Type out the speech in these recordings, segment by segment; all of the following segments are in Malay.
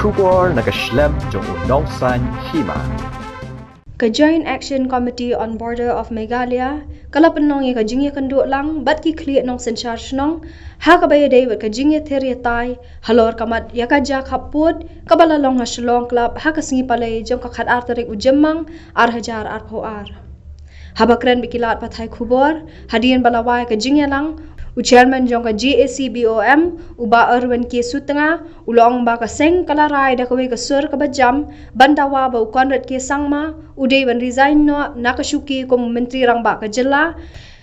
Kubor nakaslem jong unongsan hima. Ka Joint Action Committee on Border of Meghalaya kalapanong ka jingya kanduk lang bat ki clear nong sensar snong ha ka bayade wat ka jingya teriatai halor kamat yakaja khaput kabalalong ha shlong club ha ka singi palay jong ka khat artarik ujemmang ar hajar ar phoar habakren bikilat pathai khubor hadian balawai ka jingya lang Chairman jong ka GACBOM uba Erwin K Sutanga ulong ba ka seng kalarai da kawe ka sur ka bajam bandawa ba Conrad K Sangma uday ban resign no nakashuki ko menteri rang ba ka jilla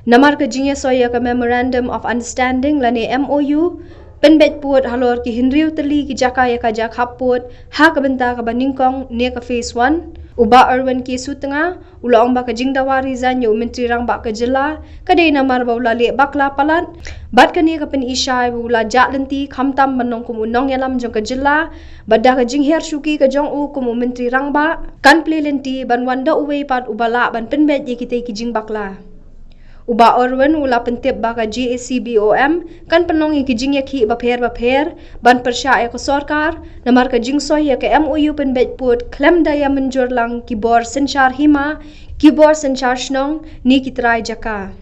namar ka jingya soya ka Memorandum of Understanding lani MOU penbet puat halor ki hinriu teli ki jakaya ka jak haput ha ka benta ka baningkong ne ka phase 1 uba Erwin K Sutanga ulong ba ka jingdawa resign yo menteri rang ba ka jilla kadai namar ba ulali bakla palat bat ka ni ka pen isai ula jatlenti khamtam manong kum unong yalam jong ka jilla badda ka jingher shuki ka jong u kum menteri rang ba kan plelenti ban wanda uwe pat ubala ban penbet ye kitai ki jing bakla uba Erwin ula pentip ba ka GACBOM kan penong ki jing ya ki bapher ban persya ya ka sarkar namar ka jing soy ya ka MOU penbet put klem daya menjur lang ki bor sensar hima ki bor sensar snong ni ki trai jaka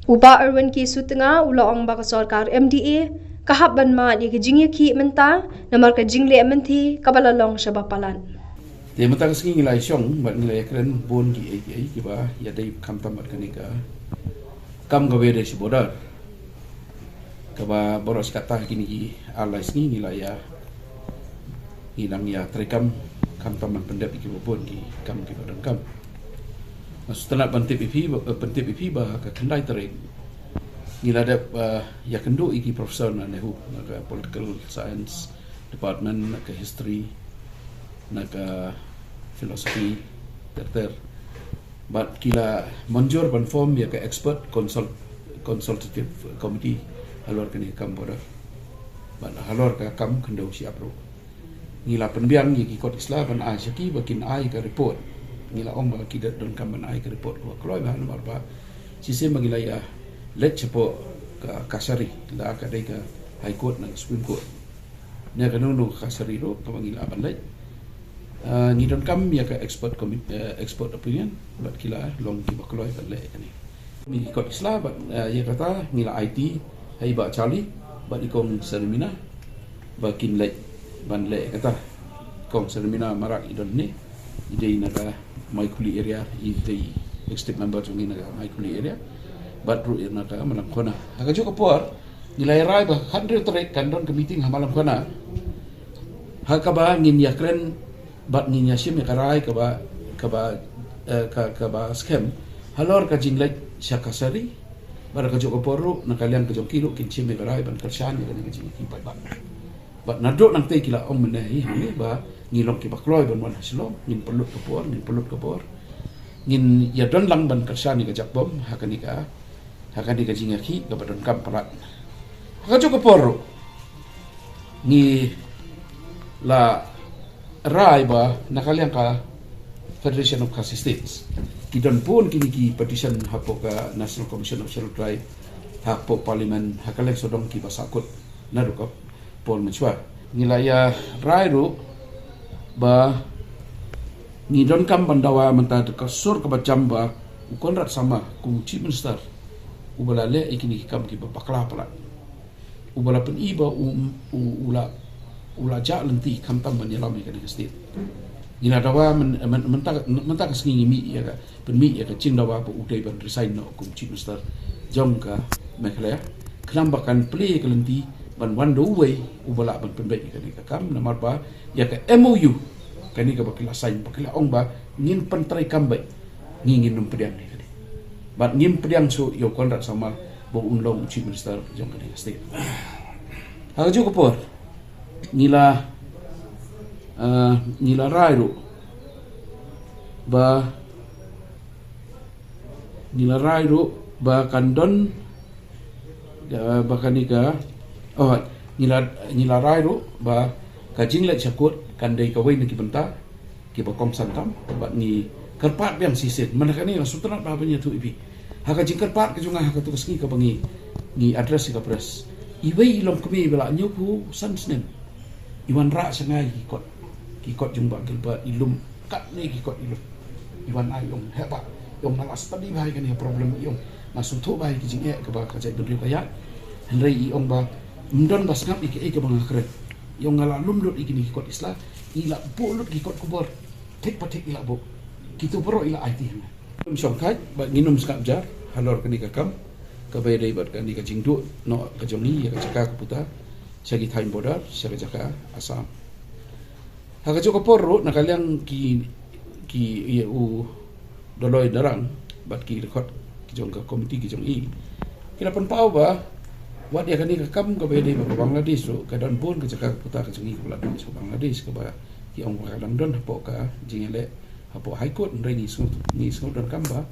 uba Erwin K Sutanga ula ong ba ka sarkar MDA kahap ban ma ya ki jing ya ki menta namar ka jing le menti kabalalong sa bapalan Dia mentang sengi ngilai syong, bat ngilai keren bon ki ai ki ba ya dai kamtam bat kanika. Kam gawe dari si bodar. Kaba boros kata kini ki alai sengi ngilai ya. Inang ya trekam kamtam man pendap ki bon ki kam ki badan kam. Setelah pentip ipi ba ka kendai tereng. Ngilai ada ya kendu iki profesor na nehu na political science department na history naga filosofi terter but kila manjur ban form ya ke expert consultative committee halor kini kam boda ban halor ka kam kendo siap ro ngila penbiang yi kot islam ban a syaki bakin ai ka report ngila om ba kidat don kam ban ai ka report wa kloi ba nomor ba sisi magila ya let cepo ka kasari la ka dai ka high court na supreme court ne ka no kasari ro ka mangila ban let ni don kam ya ka expert opinion bat kila long ki bakloi bat le kani mi kot isla bat ya kata ngila IT hai ba Charlie bat ikong serimina bakin le ban le kata kong serimina marak idon ni ide naga my kuli area ide executive member jungi naga my kuli area bat ru naga malam kona aga jo kapor ngila rai ba 100 trek kan don ke meeting malam kona ha ka ba ngin ya kren bat ni nyasim ya karai kaba scam halor ka jinglek syakasari bar ka joko poru na kalian ka jongkilu kin chim ya karai ban kersan ya ka jing ki bat nadok nang te kila om menahi hani ba ngilong ki bakloi ban wan haslom ngin pelut ke por ngin ya don lang ban kersan ni ka jak bom hakani ka jing ki ka badon kam parat ka joko poru ni la rai ba nakalian ka Federation of Khasi States kidon pun kini ki petition hapo ka National Commission of Shelter Tribe hapo parlimen hakalian sodong ki basakut naruka pol menchwa ngilaya rai ru ba ngidon kam bandawa menta ka sur ka bacam ba konrat sama ku chief minister ubalale ikini kam ki bakla pala ubala pen iba ula jak lenti kamtam banyalam ka di state ina dawa mentak sengi mi ya ka penmi ya ka cing dawa bu udai ban resign no kum chief minister jong ka mekhlaya kelambakan play ka lenti ban wando way ubala ban penbek ka ni ka kam namar ba ya ka MOU ka ni ka bakila sign bakila ong ba ngin pentrai kambai ngin num pediang ni ka di bat ngin pediang so yo kontrak sama bu unlong chief minister jong ka di state ha jo ko por ngila rai ru ba kandon ba kanika ngila rai ru ba kajing le chakut kandai kawai ni kibenta ki ba kom santam ba ni karpat biang sisit manakani la sutrat ba banya tu ibi ha kajing karpat ka junga ha ka tu ski ka bangi ni address ka press iwei ilom kami bela nyoku sansnen iwan ra sangai kot kikot jumpa gilba ilum kat ni kikot ilum iwan ayong hebat yong nalas tadi bahai kan ya problem yong masuk tu bahai kijing ke ba ka jai beri kaya henry yong ba mdon bas ngap ke bang kret yong ngala lum dot ikini kikot isla ila bolut kikot kubor tek patek ila bo kitu pro ila IT songkai ba nginum skap jar halor kani kakam kabay day bat kani ka jingdu no ka jongi ya ka jaka kaputa sagi time border sagi jaka asam haga joko porro nakaliang ki u doloi darang bat ki rekod ki jong ka komiti ki jong i kila pon pau ba wat ya kani ka kam kabay day ba Bangladesh ro ka don pun ka jaka kaputa ka jongi ka ladon so Bangladesh ka ba ki ong ka don hapo ka jingele hapo high court ndai ni so don kamba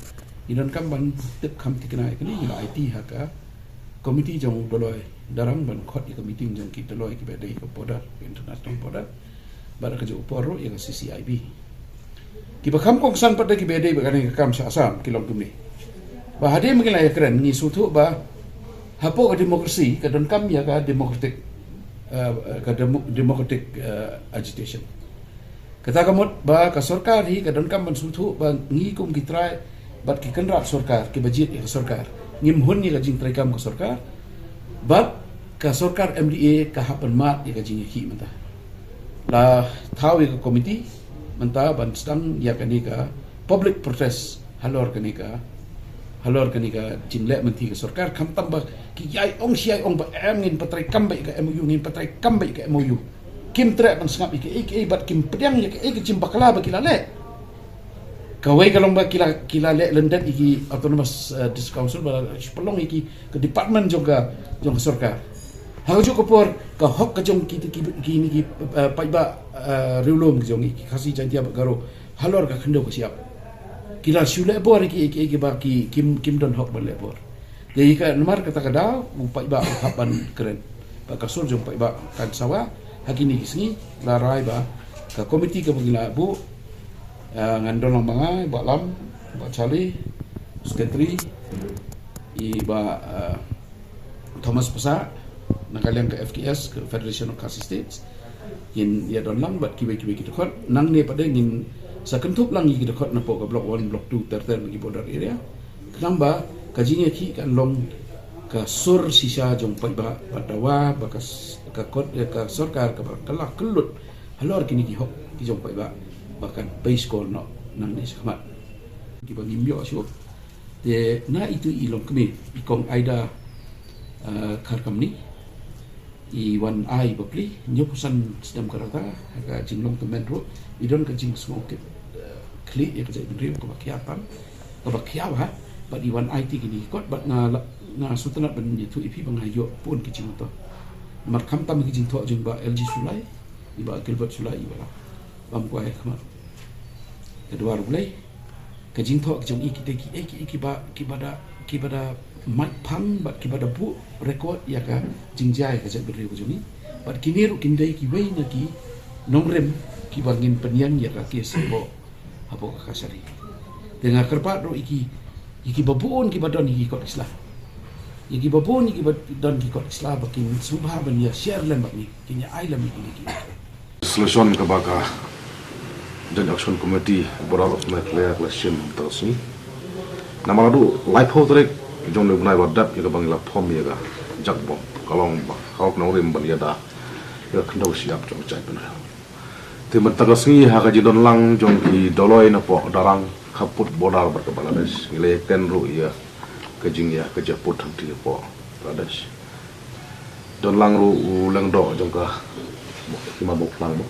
idon kamban tip kam tikenai kani ila IT haka komiti jong doloi darang ban khot i komiti jong ki doloi ki bedai ko border international border bara ka jo porro ya CCIB ki bakam kong sang pada ki bedai bakani ka kam sa asam kilong tumni ba hade mengila ya keren ni sutu ba hapo ka demokrasi ka don kam ya ka democratic agitation kata kamot ba ka sarkar hi ka don kam ban sutu ba ngi kum ki try bat ki kenrat sarkar ki budget ya sarkar ngim hun ni ka jing try kam ka sarkar bat ka sarkar MDA ka hapan mat ya ka jing hi menta la thawi ka komiti menta ban stang ya kani ka public protest halor kani ka jinle menti ka sarkar kam tamba ki yai ong siai ong ba em ngin patrai kam bai ka MOU ngin patrai kam bai ka MOU kim tre ban sngap ik bat kim pedang ya ka jim bakla ba kilale kawai kalong ba kila le lendet iki autonomous district council ba pelong iki ke department juga jong sarkar ha jo ko por ka hok ka jong ki ni pai ba riulum jong iki khasi jantia ba garo halor ka khendo ko siap kila sule bor iki ba ki kim don hok ba le bor jadi ka nomor kata kada pai ba hapan keren ba ka sur jong pai ba kan sawa hakini kisni larai ba ka komiti ka bugila bu ngandong mga balam ba Charlie sekretari iba Thomas Pasa nakaliang ke FKS ke Federation of Khasi States yin ya don lang bat kiwe kita khot nang ne pada ngin sa kentup lang kita khot na po ka block 1 block 2 terten bagi border area kenamba kajinya ki kan long ka sur sisa jong pai ba badawa ba ka kot ka sarkar ka kala kelut halor kini ki hok ki jong pai ba bahkan base call no nang ni sekhmat ki bagi myo syo de na itu ilong kami ikong aida karkam ni i wan ai bapli nyopusan sedam karata ka jinglong temen ro idon ka jing smoke kli ya ka jai bendri ko bakiatan ko bakiawa ba i wan ai ti gini kot bat na sutana ban itu ipi bangayo pun ki jing to mar kam tam ki jing to jing ba LG Sulai iba Gilbert Sulai iba bam ko ai khamar kedua mulai kajing thok jong iki kibada mic pang bat kibada bu record ya ka jingjai ka jat beri bujuni bat kiniru kindai ki wei na ki nomrem ki bangin penyang ya ka ki sebo apo ka kasari dengan kerpat ro iki babun ki badon iki kot Islam iki babun iki badon ki kot Islam bakin subha ban ya share lam bak ni kinya ai lam iki solution ka baka Joint Action Committee Boral of Nuclear Question terus ni. Nama lalu live hotrek jom le bunai badat ya bang la pom ya ga jakbom kalong ba kau kena urim ban ya da ya kendo siap jom cai benar. Timen tagas ni ha gaji don lang jom ki doloi na po darang kaput bodar ber ke Bangladesh ngile ken ru ya kejing ya kejaput hang ti po Bangladesh. Don lang ru lang do jom ka lima bok lang bo.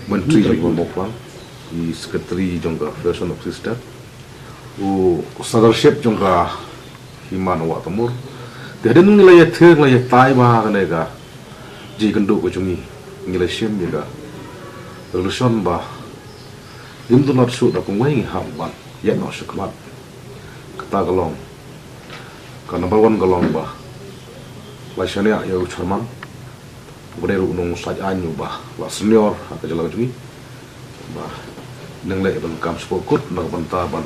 Menteri Boklang, di Sekretari jongka Federation of Sister, Sadarship jongka Himan Wa Timur. Tiada nilai ter nilai tai bah kanega, jika kenduk kecumi nilai sim juga. Resolution bah, lim tu nak shoot aku main hamban, ya nak sekemat. Kata galong, kan number 1 galong bah, laisanya ya ucapan. Boleh runung saja anyu bah, lah senior atau jalan cumi, bah, nenglek ban kam sepokut, nak bantaban,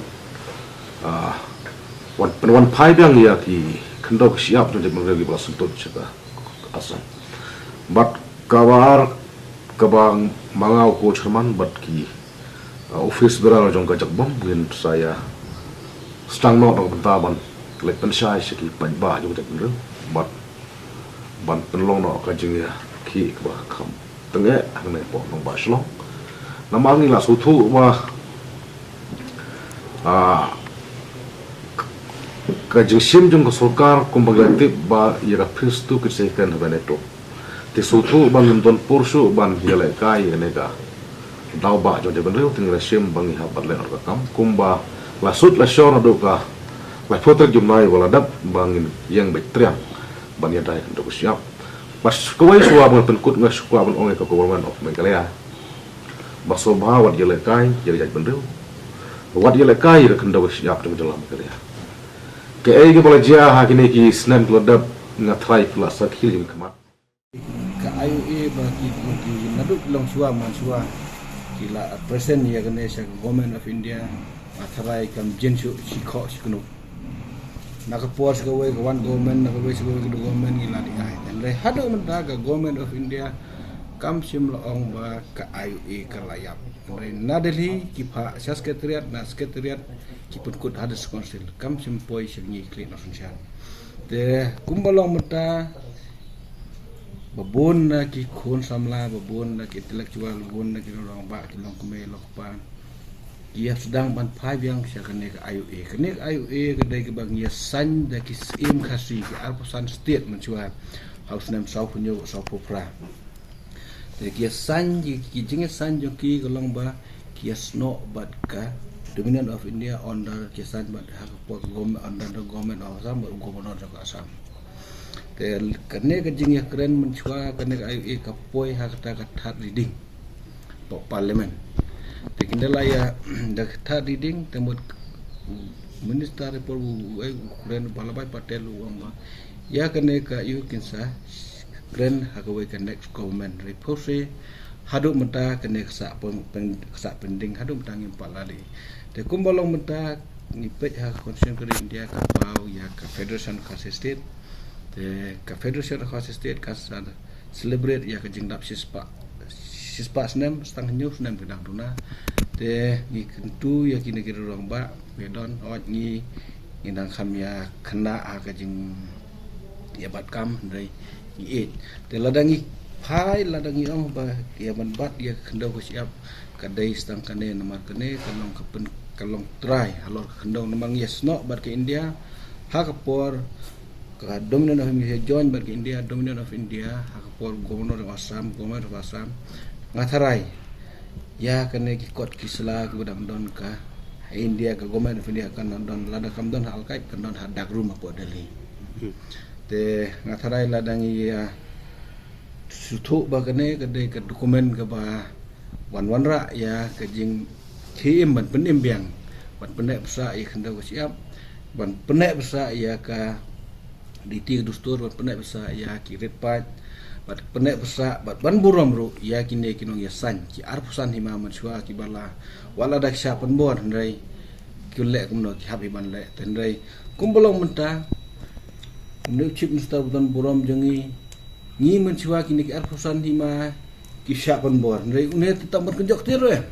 wan pai biang ya ki kendok siap untuk menjadi belas sentut cita asam. But kawar kabang mangau ko Jerman bat ki office beral jong kajak bom ngin saya stang no dong bentaban lek pensai seki panba jong tak beru bat ban penlong no kajing ya ki ba kam tenge ne po nong ba shlong namangi la suthu ma kajing sim jong ko sarkar kumbaglatip ba ira pristu kisekan habaneto ti suthu bangin ton pursu ban yele kai nega dau ba jong de benreu ting sim bangi habat le or kam kumba la sut la shor do ka la foto jumnai wala dap bangin yang betriang ban ya dai ndo siap pas kawai suwa ban penkut ngas suwa ban onge ka government of Meghalaya baso bahawat yele kai jadi jadi benreu wat yele kai re kendo siap tu dalam Meghalaya ke ai ke bola jia ha kini ki snan klodap ngatrai pula sakil jim kemat ka IUA bagi naduk long suwa man suwa kila present ya Ganesha government of India atharai kam jensu sikho sikunu nakapor ka way ka one government nakaway ka government ngila di ai dan re hadu mendaga government of India kam sim loong ba ka IUA ka layap re nadeli kipa sekretariat na sekretariat kipun kut hadas council kam sim poi sengi clean official de kumbalong mata babon na ki khon samla babon na ki intellectual babon na ki orang ba ki long kme lokpan ia sedang ban phai yang sia kene ka IUA kedai ke bang ia san da ki im khasi ki arposan state menchua house name sau punyo sau popra de ki san ki jinge san jo ki golong ba ki sno bat ka dominant of India under ki san bat ha ko government under the government of Assam governor of Assam de kene ka jinge keren menchua kene ka IUA ka poi ha kata ka reading to parliament tekindala ya dak third reading temut minister report kren balabai patel uang ya kene ka yu kinsa kren hagawai ka next government report se hadu menta kene sa pending hadu menta ngim palali te kumbalong menta ngipet ha constitution ke India ka bau ya ka federation ka state te ka federation ka state ka celebrate ya ka jingdap sispa senem setengah news nem pedang tuna te ni kentu ya kini kira orang ba bedon awat ni indang kham ya kena ka jing ya bat kam dai ni te ladangi phai ladangi ong ba ya ban bat ya kendau ko siap kadai setang kane namar kane kalong kapen kalong try halor kendau namang yes no bat ke India ha kapor ka dominant of India join bat ke India dominant of India ha kapor governor of Assam governor of Assam ngatharai ya kene ki kot kisla ke badang don ka India ka government of India kan don lada kam don hal kai kan don hadak rumah po Delhi te ngatharai ladangi ya sutu ba kene ke de ke dokumen ke ba wan ra ya ke jing thim ban penim biang ban penek besa ya kenda ko siap ban penek besa ya ka diti dustur ban penek besa ya kirit pat bat penek besa bat ban buram ru ya kine kinong ya san ki arpusan hima mansua ki bala wala dak sya penbor ndai kulek kumno ki habi ban le tendai kumbolong menta kumne chip mister budan buram jengi ni mansua kine ki arpusan hima ki sya penbor ndai une tetap berkenjok tiru ya